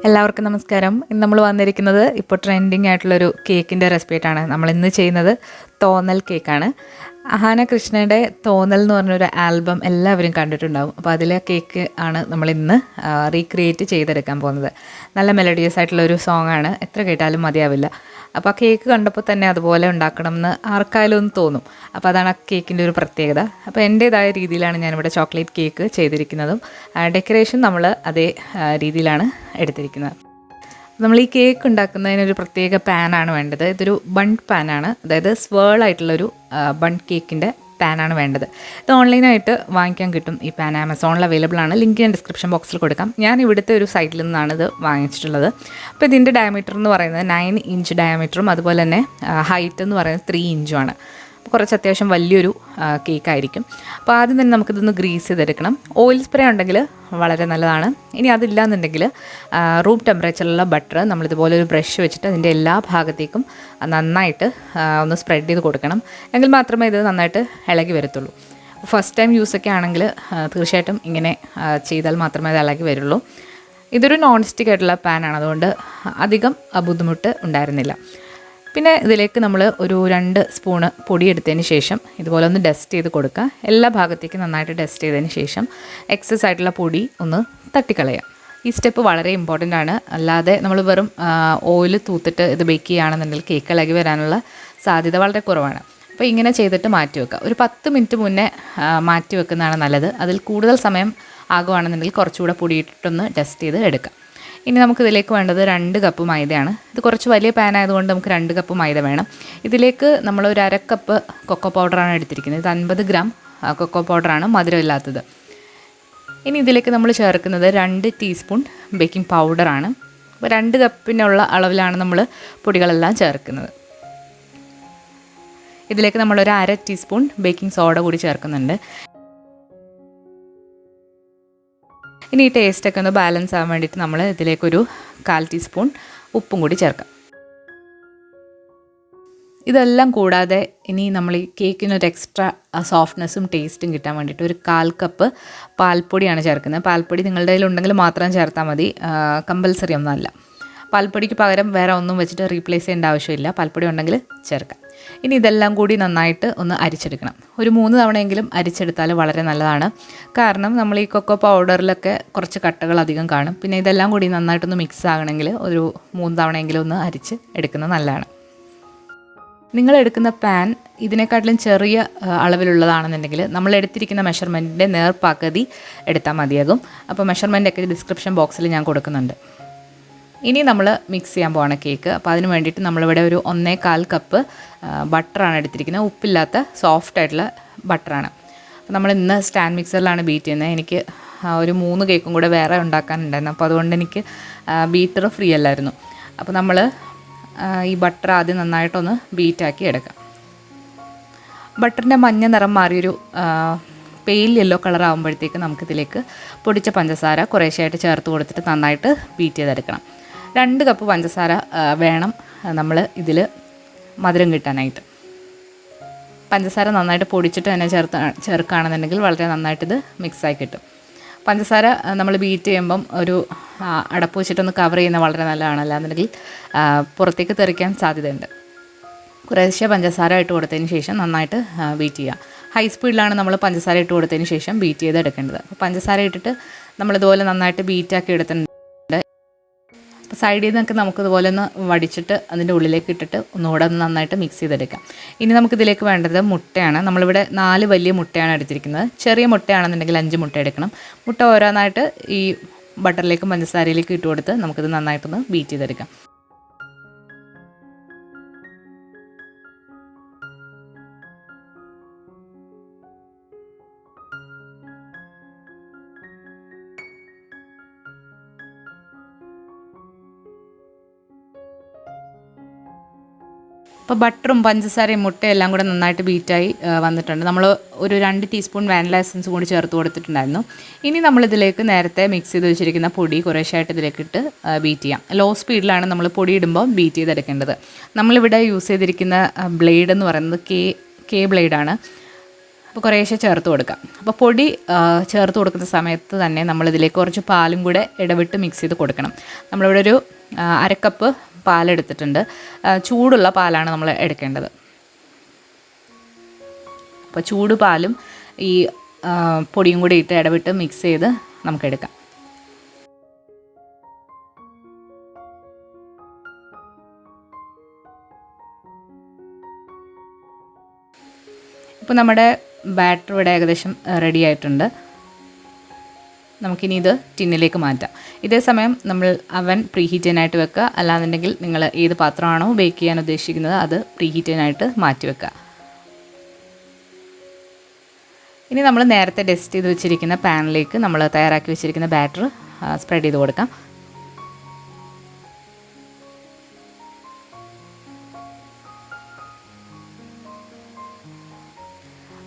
എല്ലാവർക്കും നമസ്കാരം. ഇന്ന് നമ്മൾ വന്നിരിക്കുന്നത് ഇപ്പോൾ ട്രെൻഡിങ് ആയിട്ടുള്ളൊരു കേക്കിൻ്റെ റെസിപ്പിയായിട്ടാണ്. നമ്മളിന്ന് ചെയ്യുന്നത് തോന്നൽ കേക്കാണ്. അഹാന കൃഷ്ണയുടെ തോന്നൽ എന്ന് പറഞ്ഞൊരു ആൽബം എല്ലാവരും കണ്ടിട്ടുണ്ടാവും. അപ്പോൾ അതിലെ കേക്ക് ആണ് നമ്മളിന്ന് റീക്രിയേറ്റ് ചെയ്തെടുക്കാൻ പോകുന്നത്. നല്ല മെലഡിയസ് ആയിട്ടുള്ളൊരു സോങ്ങാണ്, എത്ര കേട്ടാലും മതിയാവില്ല. അപ്പോൾ ആ കേക്ക് കണ്ടപ്പോൾ തന്നെ അതുപോലെ ഉണ്ടാക്കണം എന്ന് ആർക്കായാലും ഒന്ന് തോന്നും. അപ്പോൾ അതാണ് ആ കേക്കിൻ്റെ ഒരു പ്രത്യേകത. അപ്പോൾ എൻ്റേതായ രീതിയിലാണ് ഞാനിവിടെ ചോക്ലേറ്റ് കേക്ക് ചെയ്തിരിക്കുന്നതും ഡെക്കറേഷൻ നമ്മൾ അതേ രീതിയിലാണ് എടുത്തിരിക്കുന്നത്. നമ്മൾ ഈ കേക്ക് ഉണ്ടാക്കുന്നതിനൊരു പ്രത്യേക പാനാണ് വേണ്ടത്. ഇതൊരു ബണ്ട് പാനാണ്, അതായത് സ്വേൾ ആയിട്ടുള്ളൊരു ബണ്ട് കേക്കിൻ്റെ പാനാണ് വേണ്ടത്. ഇത് ഓൺലൈനായിട്ട് വാങ്ങിക്കാൻ കിട്ടും. ഈ പാൻ ആമസോണിൽ അവൈലബിൾ ആണ്. ലിങ്ക് ഞാൻ ഡിസ്ക്രിപ്ഷൻ ബോക്സിൽ കൊടുക്കാം. ഞാൻ ഇവിടുത്തെ ഒരു സൈറ്റിൽ നിന്നാണ് ഇത് വാങ്ങിച്ചിട്ടുള്ളത്. അപ്പോൾ ഇതിൻ്റെ ഡയമീറ്റർ എന്ന് പറയുന്നത് 9 ഇഞ്ച് ഡയമീറ്ററും അതുപോലെ തന്നെ ഹൈറ്റ് എന്ന് പറയുന്നത് 3 ഇഞ്ചുമാണ്. കുറച്ച് അത്യാവശ്യം വലിയൊരു കേക്കായിരിക്കും. അപ്പോൾ ആദ്യം തന്നെ നമുക്കിതൊന്ന് ഗ്രീസ് ചെയ്തെടുക്കണം. ഓയിൽ സ്പ്രേ ഉണ്ടെങ്കിൽ വളരെ നല്ലതാണ്. ഇനി അതില്ലാന്നുണ്ടെങ്കിൽ റൂം ടെമ്പറേച്ചറിലുള്ള ബട്ടർ നമ്മളിതുപോലെ ഒരു ബ്രഷ് വെച്ചിട്ട് അതിൻ്റെ എല്ലാ ഭാഗത്തേക്കും നന്നായിട്ട് ഒന്ന് സ്പ്രെഡ് ചെയ്ത് കൊടുക്കണം. എങ്കിൽ മാത്രമേ ഇത് നന്നായിട്ട് ഇളകി വരത്തുള്ളൂ. ഫസ്റ്റ് ടൈം യൂസൊക്കെ ആണെങ്കിൽ തീർച്ചയായിട്ടും ഇങ്ങനെ ചെയ്താൽ മാത്രമേ അത് ഇളകി വരുള്ളൂ. ഇതൊരു നോൺ സ്റ്റിക്ക് ആയിട്ടുള്ള പാനാണ്, അതുകൊണ്ട് അധികം ബുദ്ധിമുട്ട് ഉണ്ടായിരുന്നില്ല. പിന്നെ ഇതിലേക്ക് നമ്മൾ ഒരു 2 സ്പൂണ് പൊടി എടുത്തതിന് ശേഷം ഇതുപോലെ ഒന്ന് ഡസ്റ്റ് ചെയ്ത് കൊടുക്കുക. എല്ലാ ഭാഗത്തേക്കും നന്നായിട്ട് ഡസ്റ്റ് ചെയ്തതിന് ശേഷം എക്സസ് ആയിട്ടുള്ള പൊടി ഒന്ന് തട്ടിക്കളയാം. ഈ സ്റ്റെപ്പ് വളരെ ഇമ്പോർട്ടൻ്റ് ആണ്. അല്ലാതെ നമ്മൾ വെറും ഓയിൽ തൂത്തിട്ട് ഇത് ബേക്ക് ചെയ്യുകയാണെന്നുണ്ടെങ്കിൽ കേക്ക് ഇളകി വരാനുള്ള സാധ്യത വളരെ കുറവാണ്. അപ്പോൾ ഇങ്ങനെ ചെയ്തിട്ട് മാറ്റി വെക്കുക. ഒരു 10 മിനിറ്റ് മുന്നേ മാറ്റി വെക്കുന്നതാണ് നല്ലത്. അതിൽ കൂടുതൽ സമയം ആകുകയാണെന്നുണ്ടെങ്കിൽ കുറച്ചുകൂടെ പൊടിയിട്ടൊന്ന് ഡസ്റ്റ് ചെയ്ത് എടുക്കാം. ഇനി നമുക്കിതിലേക്ക് വേണ്ടത് 2 കപ്പ് മൈദയാണ്. ഇത് കുറച്ച് വലിയ പാൻ ആയതുകൊണ്ട് നമുക്ക് 2 കപ്പ് മൈദ വേണം. ഇതിലേക്ക് നമ്മൾ ഒരു 1/2 കപ്പ് കൊക്കോ പൗഡറാണ് എടുത്തിരിക്കുന്നത്. ഇത് 50 ഗ്രാം കൊക്കോ പൗഡറാണ്, മധുരമില്ലാത്തത്. ഇനി ഇതിലേക്ക് നമ്മൾ ചേർക്കുന്നത് 2 ടീസ്പൂൺ ബേക്കിംഗ് പൗഡറാണ്. അപ്പോൾ 2 കപ്പിനുള്ള അളവിലാണ് നമ്മൾ പൊടികളെല്ലാം ചേർക്കുന്നത്. ഇതിലേക്ക് നമ്മളൊരു 1/2 ടീസ്പൂൺ ബേക്കിംഗ് സോഡ കൂടി ചേർക്കുന്നുണ്ട്. ഇനി ഈ ടേസ്റ്റൊക്കെ ഒന്ന് ബാലൻസ് ആവാൻ വേണ്ടിയിട്ട് നമ്മൾ ഇതിലേക്കൊരു 1/4 ടീസ്പൂൺ ഉപ്പും കൂടി ചേർക്കാം. ഇതെല്ലാം കൂടാതെ ഇനി നമ്മൾ ഈ കേക്കിനൊരു എക്സ്ട്രാ സോഫ്റ്റ്നെസ്സും ടേസ്റ്റും കിട്ടാൻ വേണ്ടിയിട്ട് ഒരു 1/4 കപ്പ് പാൽപ്പൊടിയാണ് ചേർക്കുന്നത്. പാൽപ്പൊടി നിങ്ങളുടെ കയ്യിലുണ്ടെങ്കിൽ മാത്രം ചേർത്താൽ മതി, കമ്പൽസറി ഒന്നുമല്ല. പാൽപ്പൊടിക്ക് പകരം വേറെ ഒന്നും വെച്ചിട്ട് റീപ്ലേസ് ചെയ്യേണ്ട ആവശ്യമില്ല. പാൽപ്പൊടി ഉണ്ടെങ്കിൽ ചേർക്കാം. ഇനി ഇതെല്ലാം കൂടി നന്നായിട്ട് ഒന്ന് അരിച്ചെടുക്കണം. ഒരു 3 തവണയെങ്കിലും അരിച്ചെടുത്താൽ വളരെ നല്ലതാണ്. കാരണം നമ്മൾ ഈ കൊക്കോ പൗഡറിലൊക്കെ കുറച്ച് കട്ടകൾ അധികം കാണും. പിന്നെ ഇതെല്ലാം കൂടി നന്നായിട്ടൊന്ന് മിക്സ് ആകണമെങ്കിൽ ഒരു 3 തവണയെങ്കിലും ഒന്ന് അരിച്ച് എടുക്കുന്നത് നല്ലതാണ്. നിങ്ങൾ എടുക്കുന്ന പാൻ ഇതിനെക്കാട്ടിലും ചെറിയ അളവിലുള്ളതാണെന്നുണ്ടെങ്കിൽ നമ്മൾ എടുത്തിരിക്കുന്ന മെഷർമെൻറ്റിൻ്റെ നേർപകുതി എടുത്താൽ മതിയാകും. അപ്പോൾ മെഷർമെൻറ്റൊക്കെ ഡിസ്ക്രിപ്ഷൻ ബോക്സിൽ ഞാൻ കൊടുക്കുന്നുണ്ട്. ഇനി നമ്മൾ മിക്സ് ചെയ്യാൻ പോവാണ് കേക്ക്. അപ്പോൾ അതിന് വേണ്ടിയിട്ട് നമ്മളിവിടെ ഒരു 1/4 കപ്പ് ബട്ടറാണ് എടുത്തിരിക്കുന്നത്. ഉപ്പില്ലാത്ത സോഫ്റ്റ് ആയിട്ടുള്ള ബട്ടറാണ്. അപ്പോൾ നമ്മൾ ഇന്ന് സ്റ്റാൻഡ് മിക്സറിലാണ് ബീറ്റ് ചെയ്യുന്നത്. എനിക്ക് ഒരു 3 കേക്കും കൂടെ വേറെ ഉണ്ടാക്കാനുണ്ടായിരുന്നു. അപ്പോൾ അതുകൊണ്ട് എനിക്ക് ബീറ്റർ ഫ്രീ അല്ലായിരുന്നു. അപ്പോൾ നമ്മൾ ഈ ബട്ടർ ആദ്യം നന്നായിട്ടൊന്ന് ബീറ്റാക്കി എടുക്കാം. ബട്ടറിൻ്റെ മഞ്ഞ നിറം മാറിയൊരു പെയിൽ യെല്ലോ കളർ ആകുമ്പോഴത്തേക്ക് നമുക്കിതിലേക്ക് പൊടിച്ച പഞ്ചസാര കുറേശ്ശെയായിട്ട് ചേർത്ത് കൊടുത്തിട്ട് നന്നായിട്ട് ബീറ്റ് ചെയ്തെടുക്കണം. 2 കപ്പ് പഞ്ചസാര വേണം നമ്മൾ ഇതിൽ മധുരം കിട്ടാനായിട്ട്. പഞ്ചസാര നന്നായിട്ട് പൊടിച്ചിട്ട് തന്നെ ചേർക്കുകയാണെന്നുണ്ടെങ്കിൽ വളരെ നന്നായിട്ടിത് മിക്സായി കിട്ടും. പഞ്ചസാര നമ്മൾ ബീറ്റ് ചെയ്യുമ്പം ഒരു അടപ്പ് വെച്ചിട്ടൊന്ന് കവർ ചെയ്യുന്നത് വളരെ നല്ലതാണ്. അല്ലാന്നുണ്ടെങ്കിൽ പുറത്തേക്ക് തെറിക്കാൻ സാധ്യതയുണ്ട്. കുറേശ്ശെ പഞ്ചസാര ഇട്ട് കൊടുത്തതിന് ശേഷം നന്നായിട്ട് ബീറ്റ് ചെയ്യുക. ഹൈ സ്പീഡിലാണ് നമ്മൾ പഞ്ചസാര ഇട്ട് കൊടുത്തതിന് ശേഷം ബീറ്റ് ചെയ്ത് എടുക്കേണ്ടത്. അപ്പോൾ പഞ്ചസാര ഇട്ടിട്ട് നമ്മളിതുപോലെ നന്നായിട്ട് ബീറ്റാക്കി എടുത്തിട്ടുണ്ട്. അപ്പോൾ സൈഡിൽ നിന്നൊക്കെ നമുക്കിതുപോലെ ഒന്ന് വടിച്ചിട്ട് അതിൻ്റെ ഉള്ളിലേക്ക് ഇട്ടിട്ട് ഒന്നുകൂടെ ഒന്ന് നന്നായിട്ട് മിക്സ് ചെയ്തെടുക്കാം. ഇനി നമുക്കിതിലേക്ക് വേണ്ടത് മുട്ടയാണ്. നമ്മളിവിടെ 4 വലിയ മുട്ടയാണ് എടുത്തിരിക്കുന്നത്. ചെറിയ മുട്ടയാണെന്നുണ്ടെങ്കിൽ 5 മുട്ട എടുക്കണം. മുട്ട ഓരോന്നായിട്ട് ഈ ബട്ടറിലേക്കും പഞ്ചസാരയിലേക്കും ഇട്ട് കൊടുത്ത് നമുക്കിത് നന്നായിട്ടൊന്ന് ബീറ്റ് ചെയ്തെടുക്കാം. അപ്പോൾ ബട്ടറും പഞ്ചസാരയും മുട്ടയും എല്ലാം കൂടെ നന്നായിട്ട് ബീറ്റായി വന്നിട്ടുണ്ട്. നമ്മൾ ഒരു 2 ടീസ്പൂൺ വാനില എസൻസ് കൂടി ചേർത്ത് കൊടുത്തിട്ടുണ്ടായിരുന്നു. ഇനി നമ്മളിതിലേക്ക് നേരത്തെ മിക്സ് ചെയ്ത് വെച്ചിരിക്കുന്ന പൊടി കുറേശ്ശായിട്ട് ഇതിലേക്കിട്ട് ബീറ്റ് ചെയ്യാം. ലോ സ്പീഡിലാണ് നമ്മൾ പൊടി ഇടുമ്പോൾ ബീറ്റ് ചെയ്തെടുക്കേണ്ടത്. നമ്മളിവിടെ യൂസ് ചെയ്തിരിക്കുന്ന ബ്ലേഡ് എന്ന് പറയുന്നത് കെ ബ്ലേഡാണ്. അപ്പോൾ കുറേശ്ശെ ചേർത്ത് കൊടുക്കാം. അപ്പോൾ പൊടി ചേർത്ത് കൊടുക്കുന്ന സമയത്ത് തന്നെ നമ്മളിതിലേക്ക് കുറച്ച് പാലും കൂടെ ഇടവിട്ട് മിക്സ് ചെയ്ത് കൊടുക്കണം. നമ്മളിവിടെ ഒരു 1/2 കപ്പ് പാലെടുത്തിട്ടുണ്ട്. ചൂടുള്ള പാലാണ് നമ്മൾ എടുക്കേണ്ടത്. അപ്പോൾ ചൂട് പാലും ഈ പൊടിയും കൂടി ഇട്ട് ഇടവിട്ട് മിക്സ് ചെയ്ത് നമുക്കെടുക്കാം. ഇപ്പോൾ നമ്മുടെ ബാറ്റർ ഇവിടെ ഏകദേശം റെഡി ആയിട്ടുണ്ട്. നമുക്കിനി ഇത് ടിന്നിലേക്ക് മാറ്റാം. ഇതേ സമയം നമ്മൾ അവൻ പ്രീഹീറ്റ് ചെയ്യാനായിട്ട് വെക്കുക. അല്ലാന്നുണ്ടെങ്കിൽ നിങ്ങൾ ഏത് പാത്രമാണോ ബേക്ക് ചെയ്യാൻ ഉദ്ദേശിക്കുന്നത് അത് പ്രീഹീറ്റ് ചെയ്യാനായിട്ട് മാറ്റി വെക്കുക. ഇനി നമ്മൾ നേരത്തെ ടെസ്റ്റ് ചെയ്ത് വെച്ചിരിക്കുന്ന പാനിലേക്ക് നമ്മൾ തയ്യാറാക്കി വെച്ചിരിക്കുന്ന ബാറ്റർ സ്പ്രെഡ് ചെയ്ത് കൊടുക്കാം.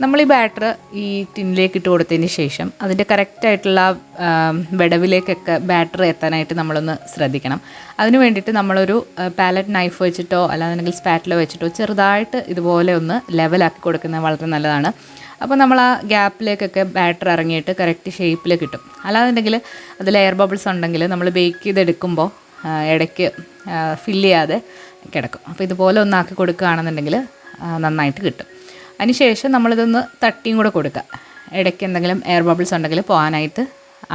നമ്മൾ ഈ ബാറ്റർ ഈ ടിന്നിലേക്ക് ഇട്ട് കൊടുത്തതിന് ശേഷം അതിൻ്റെ കറക്റ്റായിട്ടുള്ള വിടവിലേക്കൊക്കെ ബാറ്റർ എത്താനായിട്ട് നമ്മളൊന്ന് ശ്രദ്ധിക്കണം. അതിന് വേണ്ടിയിട്ട് നമ്മളൊരു പാലറ്റ് നൈഫ് വെച്ചിട്ടോ അല്ലാന്നുണ്ടെങ്കിൽ സ്പാറ്റിലോ വെച്ചിട്ടോ ചെറുതായിട്ട് ഇതുപോലെ ഒന്ന് ലെവലാക്കി കൊടുക്കുന്നത് വളരെ നല്ലതാണ്. അപ്പോൾ നമ്മൾ ആ ഗ്യാപ്പിലേക്കൊക്കെ ബാറ്റർ ഇറങ്ങിയിട്ട് കറക്റ്റ് ഷേപ്പിൽ കിട്ടും. അല്ലാന്നുണ്ടെങ്കിൽ അതിൽ എയർ ബബിൾസ് ഉണ്ടെങ്കിൽ നമ്മൾ ബേക്ക് ചെയ്തെടുക്കുമ്പോൾ ഇടയ്ക്ക് ഫില്ല് ചെയ്യാതെ കിടക്കും. അപ്പോൾ ഇതുപോലെ ഒന്നാക്കി കൊടുക്കുകയാണെന്നുണ്ടെങ്കിൽ നന്നായിട്ട് കിട്ടും. അതിനുശേഷം നമ്മളിതൊന്ന് തട്ടിയും കൂടെ കൊടുക്കുക. ഇടയ്ക്ക് എന്തെങ്കിലും എയർ ബബിൾസ് ഉണ്ടെങ്കിൽ പോകാനായിട്ട്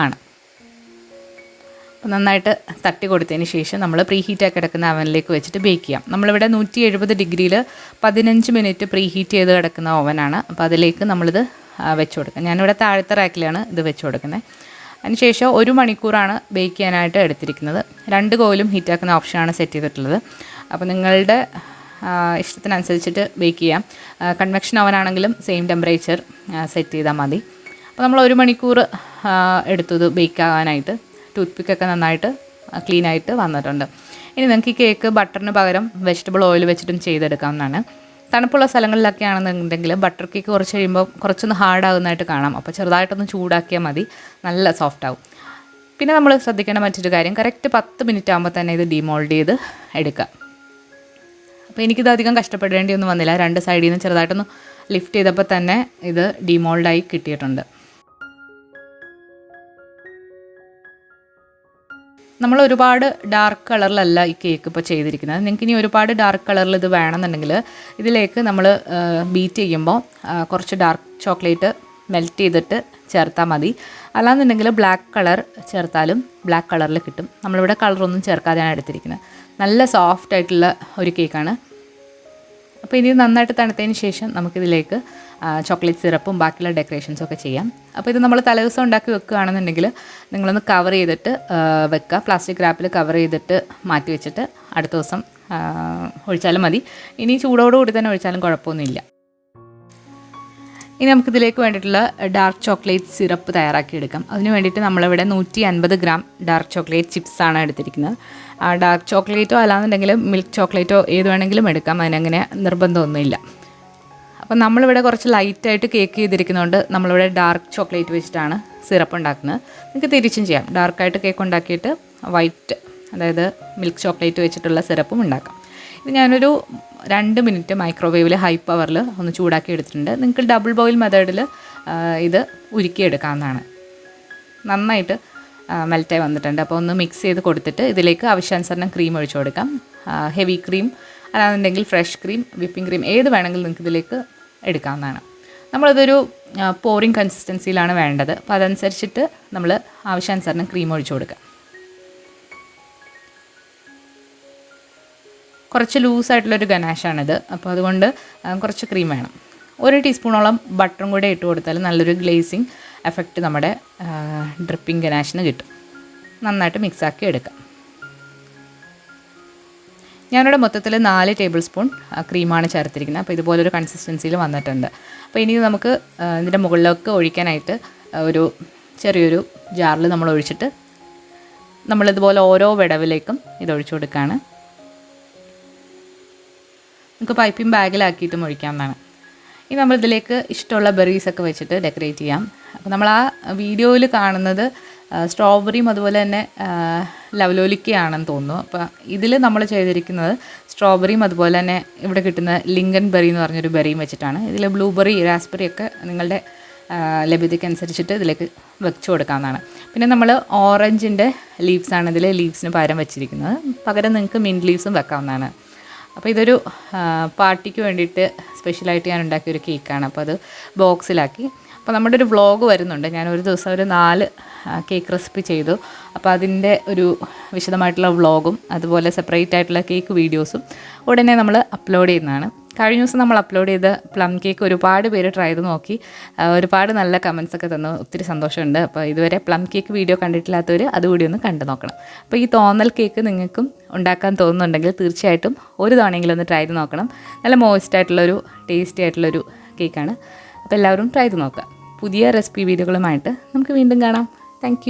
ആണ്. അപ്പോൾ നന്നായിട്ട് തട്ടി കൊടുത്തതിന് ശേഷം നമ്മൾ പ്രീഹീറ്റാക്കി കിടക്കുന്ന അവനിലേക്ക് വെച്ചിട്ട് ബേക്ക് ചെയ്യാം. നമ്മളിവിടെ 170 ഡിഗ്രിയിൽ 15 മിനിറ്റ് പ്രീഹീറ്റ് ചെയ്ത് കിടക്കുന്ന ഓവനാണ്. അപ്പോൾ അതിലേക്ക് നമ്മളിത് വെച്ച് കൊടുക്കാം. ഞാനിവിടെ താഴത്തെ റാക്കിലാണ് ഇത് വെച്ച് കൊടുക്കുന്നത്. അതിനുശേഷം 1 മണിക്കൂറാണ് ബേക്ക് ചെയ്യാനായിട്ട് എടുത്തിരിക്കുന്നത്. 2 കോയിലും ഹീറ്റാക്കുന്ന ഓപ്ഷനാണ് സെറ്റ് ചെയ്തിട്ടുള്ളത്. അപ്പോൾ നിങ്ങളുടെ ഇഷ്ടത്തിനനുസരിച്ചിട്ട് ബേക്ക് ചെയ്യാം. കൺവെക്ഷൻ ഓവനാണെങ്കിലും സെയിം ടെമ്പറേച്ചർ സെറ്റ് ചെയ്താൽ മതി. അപ്പോൾ നമ്മൾ 1 മണിക്കൂർ എടുത്തത് ബേക്ക് ആകാനായിട്ട്. ടൂത്ത് പിക്കൊക്കെ നന്നായിട്ട് ക്ലീനായിട്ട് വന്നിട്ടുണ്ട്. ഇനി നിങ്ങൾക്ക് ഈ കേക്ക് ബട്ടറിന് പകരം വെജിറ്റബിൾ ഓയിൽ വെച്ചിട്ടും ചെയ്തെടുക്കാവുന്നതാണ്. തണുപ്പുള്ള സ്ഥലങ്ങളിലൊക്കെ ആണെന്നുണ്ടെങ്കിൽ ബട്ടർ കേക്ക് കുറച്ച് കഴിയുമ്പോൾ കുറച്ചൊന്ന് ഹാർഡാകുന്നതായിട്ട് കാണാം. അപ്പോൾ ചെറുതായിട്ടൊന്ന് ചൂടാക്കിയാൽ മതി, നല്ല സോഫ്റ്റ് ആവും. പിന്നെ നമ്മൾ ശ്രദ്ധിക്കേണ്ട മറ്റൊരു കാര്യം, കറക്റ്റ് 10 മിനിറ്റ് ആകുമ്പോൾ തന്നെ ഇത് ഡിമോൾഡ് ചെയ്ത് എടുക്കുക. അപ്പോൾ എനിക്കിത് അധികം കഷ്ടപ്പെടേണ്ടിയൊന്നും വന്നില്ല. 2 സൈഡിൽ നിന്ന് ചെറുതായിട്ടൊന്ന് ലിഫ്റ്റ് ചെയ്തപ്പോൾ തന്നെ ഇത് ഡിമോൾഡായി കിട്ടിയിട്ടുണ്ട്. നമ്മൾ ഒരുപാട് ഡാർക്ക് കളറിലല്ല ഈ കേക്ക് ഇപ്പോൾ ചെയ്തിരിക്കുന്നത്. നിങ്ങൾക്ക് ഇനി ഒരുപാട് ഡാർക്ക് കളറിൽ ഇത് വേണമെന്നുണ്ടെങ്കിൽ ഇതിലേക്ക് നമ്മൾ ബീറ്റ് ചെയ്യുമ്പോൾ കുറച്ച് ഡാർക്ക് ചോക്ലേറ്റ് മെൽറ്റ് ചെയ്തിട്ട് ചേർത്താൽ മതി. അല്ലാന്നുണ്ടെങ്കിൽ ബ്ലാക്ക് കളർ ചേർത്താലും ബ്ലാക്ക് കളറിൽ കിട്ടും. നമ്മളിവിടെ കളറൊന്നും ചേർക്കാതെയാണ് എടുത്തിരിക്കുന്നത്. നല്ല സോഫ്റ്റ് ആയിട്ടുള്ള ഒരു കേക്കാണ്. അപ്പോൾ ഇനി നന്നായിട്ട് തണുത്തതിന് ശേഷം നമുക്കിതിലേക്ക് ചോക്ലേറ്റ് സിറപ്പും ബാക്കിയുള്ള ഡെക്കറേഷൻസും ഒക്കെ ചെയ്യാം. അപ്പോൾ ഇത് നമ്മൾ തലേദിവസം ഉണ്ടാക്കി വെക്കുകയാണെന്നുണ്ടെങ്കിൽ നിങ്ങളൊന്ന് കവർ ചെയ്തിട്ട് വെക്കുക. പ്ലാസ്റ്റിക് റാപ്പിൽ കവർ ചെയ്തിട്ട് മാറ്റി വെച്ചിട്ട് അടുത്ത ദിവസം ഒഴിച്ചാലും മതി. ഇനി ചൂടോടുകൂടി തന്നെ ഒഴിച്ചാലും കുഴപ്പമൊന്നുമില്ല. ഇനി നമുക്കിതിലേക്ക് വേണ്ടിയിട്ടുള്ള ഡാർക്ക് ചോക്ലേറ്റ് സിറപ്പ് തയ്യാറാക്കിയെടുക്കാം. അതിന് വേണ്ടിയിട്ട് നമ്മളിവിടെ 150 ഗ്രാം ഡാർക്ക് ചോക്ലേറ്റ് ചിപ്സാണ് എടുത്തിരിക്കുന്നത്. ഡാർക്ക് ചോക്ലേറ്റോ അല്ലാന്നുണ്ടെങ്കിൽ മിൽക്ക് ചോക്ലേറ്റോ ഏത് വേണമെങ്കിലും എടുക്കാം. അതിനങ്ങനെ നിർബന്ധമൊന്നുമില്ല. അപ്പം നമ്മളിവിടെ കുറച്ച് ലൈറ്റായിട്ട് കേക്ക് ചെയ്തിരിക്കുന്നതുകൊണ്ട് നമ്മളിവിടെ ഡാർക്ക് ചോക്ലേറ്റ് വെച്ചിട്ടാണ് സിറപ്പ് ഉണ്ടാക്കുന്നത്. നിങ്ങൾക്ക് തിരിച്ചും ചെയ്യാം. ഡാർക്കായിട്ട് കേക്ക് ഉണ്ടാക്കിയിട്ട് വൈറ്റ്, അതായത് മിൽക്ക് ചോക്ലേറ്റ് വെച്ചിട്ടുള്ള സിറപ്പും ഉണ്ടാക്കാം. ഇത് ഞാനൊരു 2 മിനിറ്റ് മൈക്രോവേവിൽ ഹൈ പവറിൽ ഒന്ന് ചൂടാക്കി എടുത്തിട്ടുണ്ട്. നിങ്ങൾക്ക് ഡബിൾ ബോയിൽ മെത്തേഡിൽ ഇത് ഉരുക്കിയെടുക്കാവുന്നതാണ്. നന്നായിട്ട് മെൽറ്റായി വന്നിട്ടുണ്ട്. അപ്പോൾ ഒന്ന് മിക്സ് ചെയ്ത് കൊടുത്തിട്ട് ഇതിലേക്ക് ആവശ്യാനുസരണം ക്രീം ഒഴിച്ചു കൊടുക്കാം. ഹെവി ക്രീം അല്ലാന്നുണ്ടെങ്കിൽ ഫ്രഷ് ക്രീം, വിപ്പിംഗ് ക്രീം ഏത് വേണമെങ്കിലും നിങ്ങൾക്ക് ഇതിലേക്ക് എടുക്കാവുന്നതാണ്. നമ്മളിതൊരു പോറിങ് കൺസിസ്റ്റൻസിയിലാണ് വേണ്ടത്. അപ്പോൾ അതനുസരിച്ചിട്ട് നമ്മൾ ആവശ്യാനുസരണം ക്രീം ഒഴിച്ചു കൊടുക്കുക. കുറച്ച് ലൂസായിട്ടുള്ളൊരു ഗനാഷാണിത്. അപ്പോൾ അതുകൊണ്ട് കുറച്ച് ക്രീം വേണം. 1 ടീസ്പൂണോളം ബട്ടറും കൂടെ ഇട്ട് കൊടുത്താൽ നല്ലൊരു ഗ്ലേസിങ് എഫക്റ്റ് നമ്മുടെ ഡ്രിപ്പിംഗ് ഗനാഷിന് കിട്ടും. നന്നായിട്ട് മിക്സാക്കി എടുക്കാം. ഞാനിവിടെ മൊത്തത്തിൽ 4 ടേബിൾ സ്പൂൺ ക്രീമാണ് ചേർത്തിരിക്കുന്നത്. അപ്പോൾ ഇതുപോലൊരു കൺസിസ്റ്റൻസിയിൽ വന്നിട്ടുണ്ട്. അപ്പോൾ ഇനി നമുക്ക് ഇതിൻ്റെ മുകളിലൊക്കെ ഒഴിക്കാനായിട്ട് ഒരു ചെറിയൊരു ജാറിൽ നമ്മൾ ഒഴിച്ചിട്ട് നമ്മളിതുപോലെ ഓരോ വിടവിലേക്കും ഇതൊഴിച്ചു കൊടുക്കുകയാണ്. നമുക്ക് പൈപ്പിംഗ് ബാഗിലാക്കിയിട്ടും ഒഴിക്കാവുന്നതാണ്. ഇനി നമ്മളിതിലേക്ക് ഇഷ്ടമുള്ള ബെറീസൊക്കെ വെച്ചിട്ട് ഡെക്കറേറ്റ് ചെയ്യാം. അപ്പോൾ നമ്മൾ ആ വീഡിയോയിൽ കാണുന്നത് സ്ട്രോബെറിയും അതുപോലെ തന്നെ ലവലോലിക്കയാണെന്ന് തോന്നുന്നു. അപ്പോൾ ഇതിൽ നമ്മൾ ചെയ്തിരിക്കുന്നത് സ്ട്രോബെറിയും അതുപോലെ തന്നെ ഇവിടെ കിട്ടുന്ന ലിങ്കൻ ബെറി എന്ന് പറഞ്ഞൊരു ബെറിയും വെച്ചിട്ടാണ്. ഇതിൽ ബ്ലൂബെറി, റാസ്ബെറി ഒക്കെ നിങ്ങളുടെ ലഭ്യതയ്ക്കനുസരിച്ചിട്ട് ഇതിലേക്ക് വെച്ച് കൊടുക്കാവുന്നതാണ്. പിന്നെ നമ്മൾ ഓറഞ്ചിൻ്റെ ലീവ്സാണ് ഇതിൽ ലീവ്സിന് പകരം വെച്ചിരിക്കുന്നത്. പകരം നിങ്ങൾക്ക് മിൻറ്റ് ലീവ്സും വെക്കാവുന്നതാണ്. അപ്പോൾ ഇതൊരു പാർട്ടിക്ക് വേണ്ടിയിട്ട് സ്പെഷ്യലായിട്ട് ഞാൻ ഉണ്ടാക്കിയൊരു കേക്കാണ്. അപ്പോൾ അത് ബോക്സിലാക്കി. അപ്പോൾ നമ്മുടെ ഒരു വ്ളോഗ് വരുന്നുണ്ട്. ഞാൻ ഒരു ദിവസം ഒരു 4 കേക്ക് റെസിപ്പി ചെയ്തു. അപ്പോൾ അതിൻ്റെ ഒരു വിശദമായിട്ടുള്ള വ്ളോഗും അതുപോലെ സെപ്പറേറ്റ് ആയിട്ടുള്ള കേക്ക് വീഡിയോസും ഉടനെ നമ്മൾ അപ്ലോഡ് ചെയ്യുന്നതാണ്. കഴിഞ്ഞ ദിവസം നമ്മൾ അപ്ലോഡ് ചെയ്ത പ്ലം കേക്ക് ഒരുപാട് പേര് ട്രൈ ചെയ്ത് നോക്കി, ഒരുപാട് നല്ല കമൻസൊക്കെ തന്നു. ഒത്തിരി സന്തോഷമുണ്ട്. അപ്പോൾ ഇതുവരെ പ്ലം കേക്ക് വീഡിയോ കണ്ടിട്ടില്ലാത്തവർ അതുകൂടി ഒന്ന് കണ്ടു നോക്കണം. അപ്പോൾ ഈ തോന്നൽ കേക്ക് നിങ്ങൾക്കും ഉണ്ടാക്കാൻ തോന്നുന്നുണ്ടെങ്കിൽ തീർച്ചയായിട്ടും ഒരു തവണയെങ്കിലും ഒന്ന് ട്രൈ ചെയ്ത് നോക്കണം. നല്ല മോയിസ്റ്റ് ആയിട്ടുള്ളൊരു ടേസ്റ്റി ആയിട്ടുള്ളൊരു കേക്കാണ്. അപ്പോൾ എല്ലാവരും ട്രൈ ചെയ്ത് നോക്കുക. പുതിയ റെസിപ്പി വീഡിയോകളുമായിട്ട് നമുക്ക് വീണ്ടും കാണാം. താങ്ക്